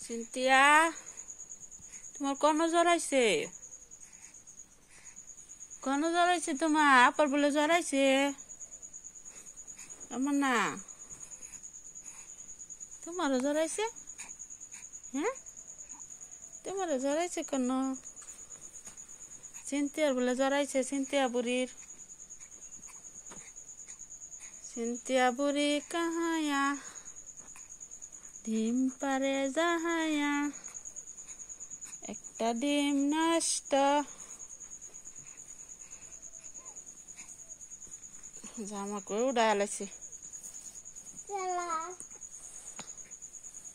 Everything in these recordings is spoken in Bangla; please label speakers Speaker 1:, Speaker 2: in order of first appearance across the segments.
Speaker 1: সিনথিয়া, তোমার কোন জ্বর আইছে? কোন জ্বর আইছে তোমার? আপার বলে জ্বর আইছে? আমার না, তোমারও জ্বর আইছে? হ্যাঁ, তোমারও জ্বর আইছে কেন? সিনথিয়ার বলে জ্বর আইছে, সিনথিয়া বুড়ির। সিনথিয়া বুড়ি কাহায়া ডিম পারে যাহায়া, একটা ডিম নষ্ট। জামা করে উড়ায় লাইছে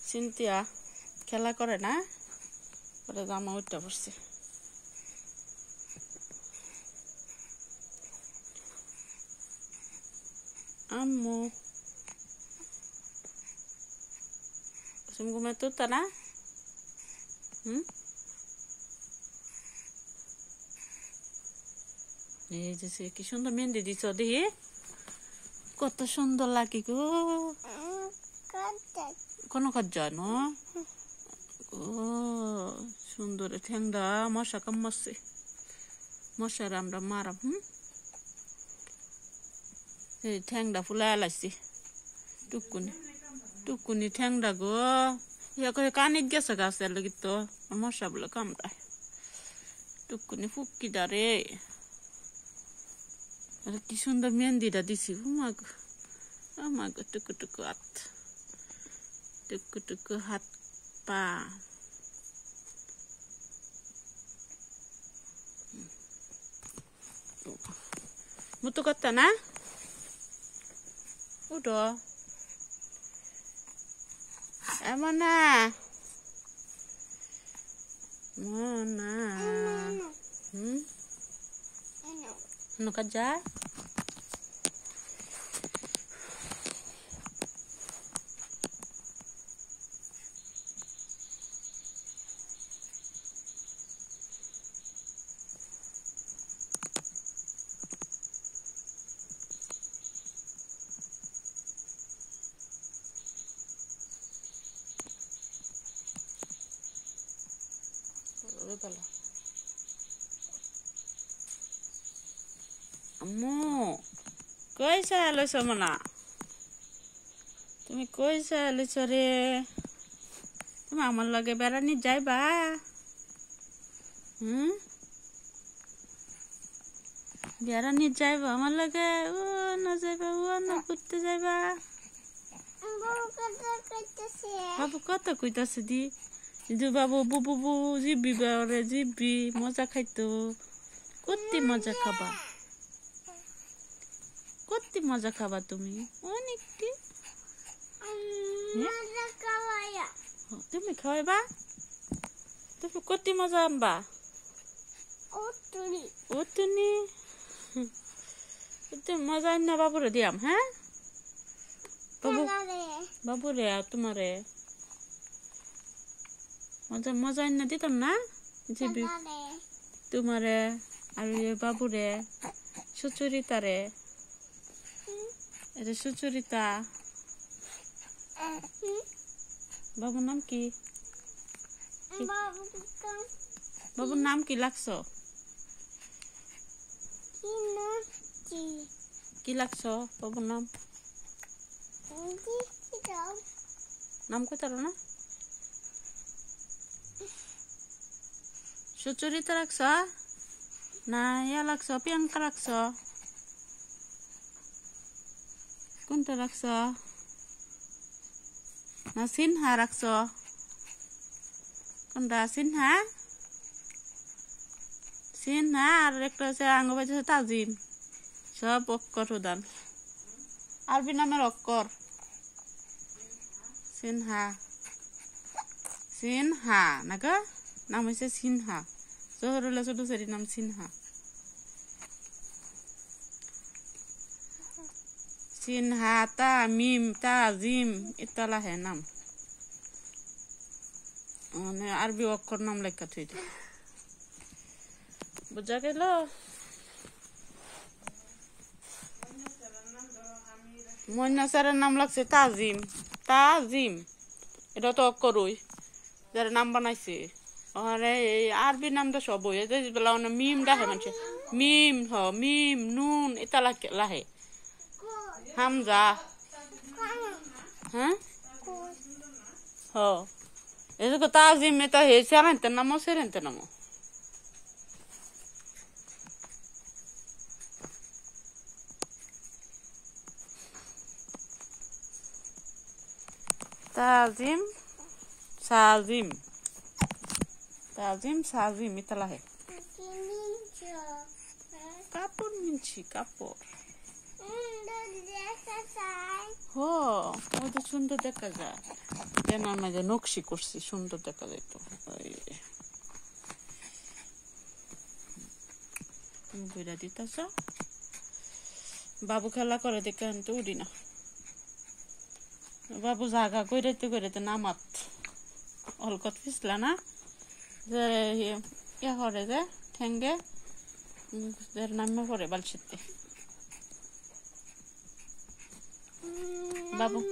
Speaker 1: সিনথিয়া, খেলা করে না, ওরা জামা উঠটা পড়ছে। আম্মু ঘুমে তুলতা না? এই যে কি সুন্দর মেহেন্দি দিছ, দেখি কত সুন্দর লাগে গো। কোন কাজ ন ও সুন্দর ঠ্যাংদা মশা কামড়ছে, মশার আমরা মারাম। এই ঠ্যাংদা ফুলা লাইছি, টুকুনি টুকুনি ঠ্যাংদা গো। ইয়া করে কানিত গেছে গাছের লাগি তো মশা বলে কামড়ায়। টুকুনি ফুকি দারে কি সুন্দর মেহেন্দিটা দিছি। আমার টুকু টুকু হাত, টুকু টুকু হাত পা। মুতু করতা না? উঠো এমন না, মনা নৌকা যা। আম্মু কই চাইছ মনা? তুমি কই চাইছ রে? তুমি আমার লগে বেড়ানি যাইবা? বেড়ানি যাইবা আমার লগে? ও না যাইবা, ও না ঘুরতে যাইবা? বাবু কত কইতাছে দি বাবু বুবু বু জিবি বারে জিবি মজা খাইতো। কতি মজা খাবা, কতি মজা খাবা তুমি অনেক। তুমি খাওয়াইবা? তুমি কতি মজা আনবা? ও তুমি মজা আন না বাবুরে দিয়াম। হ্যাঁ বাবু, বাবুরে তোমারে মজা মজা আন না দিতাম না? জিবি তোমারে আর বাবুরে, সুচরিতারে। এটা সুচরিতা। বাবুর নাম কি? বাবুর নাম কি লাগছ? কি লাগছ বাবুর নাম? নাম কইতার না? সুচরিতা রাখছ না ইয়া লাগছ, প্রিয়াঙ্কা রাখছ? কোনটা রাখছ? না সিনহা রাখছ? কোনটা সিনহা? সিনহা আর একটা হচ্ছে আঙ্গ বাজে তাজিম। সব অক্ষর উদান, আরবি নামের অক্ষর। সিনহা, সিনহা না গো, নাম হয়েছে সিনহা। জহরুল্লাহ ছোট ছেলের নাম সিনহা। সিনহা তামিম তাজিম ইতালা হে নাম, মানে আরবি অক্ষর নাম লেখা থই। বুঝা গেল? মন্না স্যারের নাম লাগছে তাজিম। তাজিম এটা তো অক্ষর ওই যারা নাম বানাইছে আরে এই আরবি নাম তো সব হয়ে যায় বেলা মিম ডাকে মানুষে মিম মিম নুন এটা লাহে হামজা হ্যাঁ হ এই যে তাজিম এটা হে সেরেন্তে নামো সেরেন্তে নামো তাজিম সাজিম তাজিম সাজিম এটা লাহে কাপড় মিনছি কাপড় ও তো সুন্দর দেখা যায় যেন আমি যে নকশি করছি সুন্দর দেখা যায় তো বইরা দিতেছ বাবু খেলা করে দেখে আনতে উড়ি না বাবু জাগা কইরাইতে নামাত অলকত পিছলা না যে ইয়া করে যে ঠেঙ্গে নামে পড়ে বালছিতে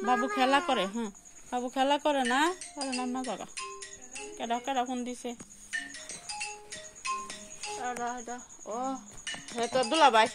Speaker 1: বাবু খেলা করে হ্যাঁ বাবু খেলা করে না নামা জাগা কেডা কেডা ফোন দিছে ও হে তো দুলা ভাই